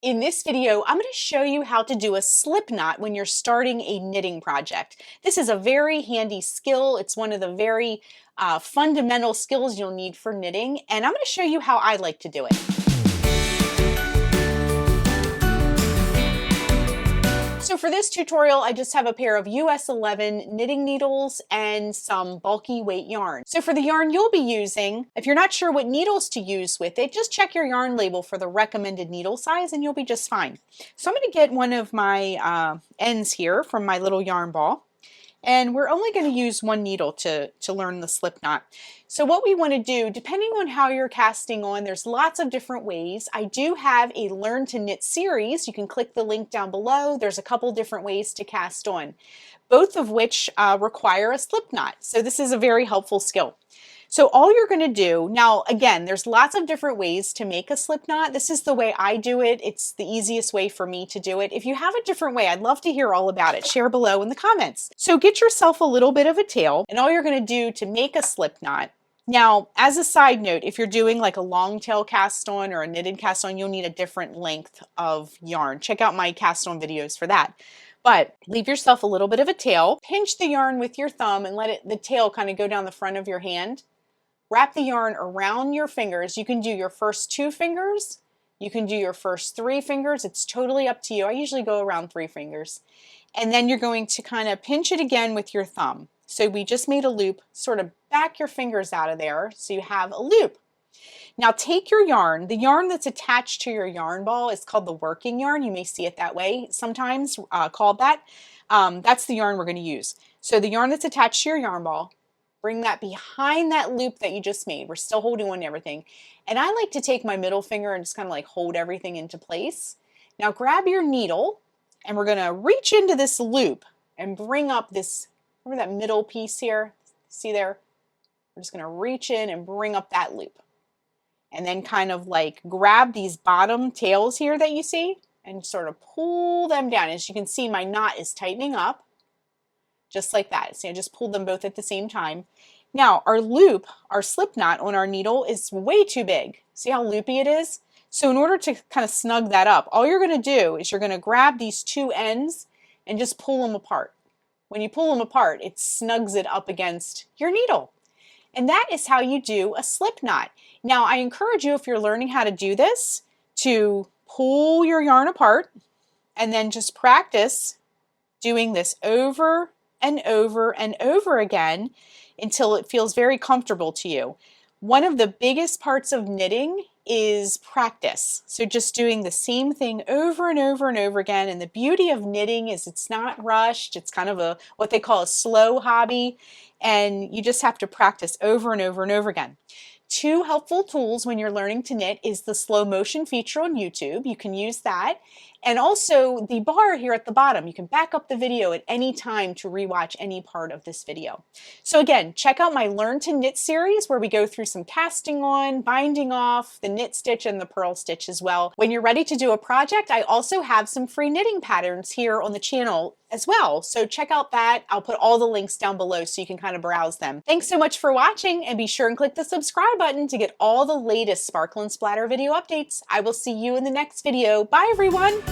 In this video, I'm going to show you how to do a slip knot when you're starting a knitting project. This is a very handy skill. It's one of the very fundamental skills you'll need for knitting, and I'm going to show you how I like to do it. So for this tutorial, I just have a pair of US 11 knitting needles and some bulky weight yarn. So for the yarn you'll be using, if you're not sure what needles to use with it, just check your yarn label for the recommended needle size and you'll be just fine. So I'm going to get one of my ends here from my little yarn ball. And we're only going to use one needle to learn the slip knot. So what we want to do, depending on how you're casting on, there's lots of different ways. I do have a Learn to Knit series. You can click the link down below. There's a couple different ways to cast on, both of which require a slip knot. So this is a very helpful skill. So all you're going to do, now again, there's lots of different ways to make a slip knot. This is the way I do it. It's the easiest way for me to do it. If you have a different way, I'd love to hear all about it. Share below in the comments. So get yourself a little bit of a tail, and all you're going to do to make a slip knot. Now, as a side note, if you're doing like a long tail cast on or a knitted cast on, you'll need a different length of yarn. Check out my cast on videos for that. But leave yourself a little bit of a tail, pinch the yarn with your thumb and let the tail kind of go down the front of your hand. Wrap the yarn around your fingers. You can do your first 2 fingers. You can do your first 3 fingers. It's totally up to you. I usually go around 3 fingers. And then you're going to kind of pinch it again with your thumb. So we just made a loop, sort of back your fingers out of there so you have a loop. Now take your yarn. The yarn that's attached to your yarn ball is called the working yarn. You may see it that way sometimes, called that. That's the yarn we're going to use. So the yarn that's attached to your yarn ball, bring that behind that loop that you just made. We're still holding on to everything. And I like to take my middle finger and just kind of like hold everything into place. Now grab your needle and we're going to reach into this loop and bring up this, remember that middle piece here? See there? We're just going to reach in and bring up that loop. And then kind of like grab these bottom tails here that you see and sort of pull them down. As you can see, my knot is tightening up. Just like that. So I just pulled them both at the same time. Now our loop, our slip knot on our needle is way too big. See how loopy it is? So in order to kind of snug that up, all you're going to do is you're going to grab these 2 ends and just pull them apart. When you pull them apart, it snugs it up against your needle. And that is how you do a slip knot. Now I encourage you, if you're learning how to do this, to pull your yarn apart and then just practice doing this over and over and over again until it feels very comfortable to you. One of the biggest parts of knitting is practice. So just doing the same thing over and over and over again. And the beauty of knitting is it's not rushed. It's kind of what they call a slow hobby. And you just have to practice over and over and over again. 2 helpful tools when you're learning to knit is the slow motion feature on YouTube. You can use that. And also the bar here at the bottom. You can back up the video at any time to rewatch any part of this video. So again, check out my Learn to Knit series where we go through some casting on, binding off, the knit stitch and the purl stitch as well. When you're ready to do a project, I also have some free knitting patterns here on the channel as well. So check out that. I'll put all the links down below so you can kind of browse them. Thanks so much for watching, and be sure and click the subscribe button to get all the latest Sparkle and Splatter video updates. I will see you in the next video. Bye everyone!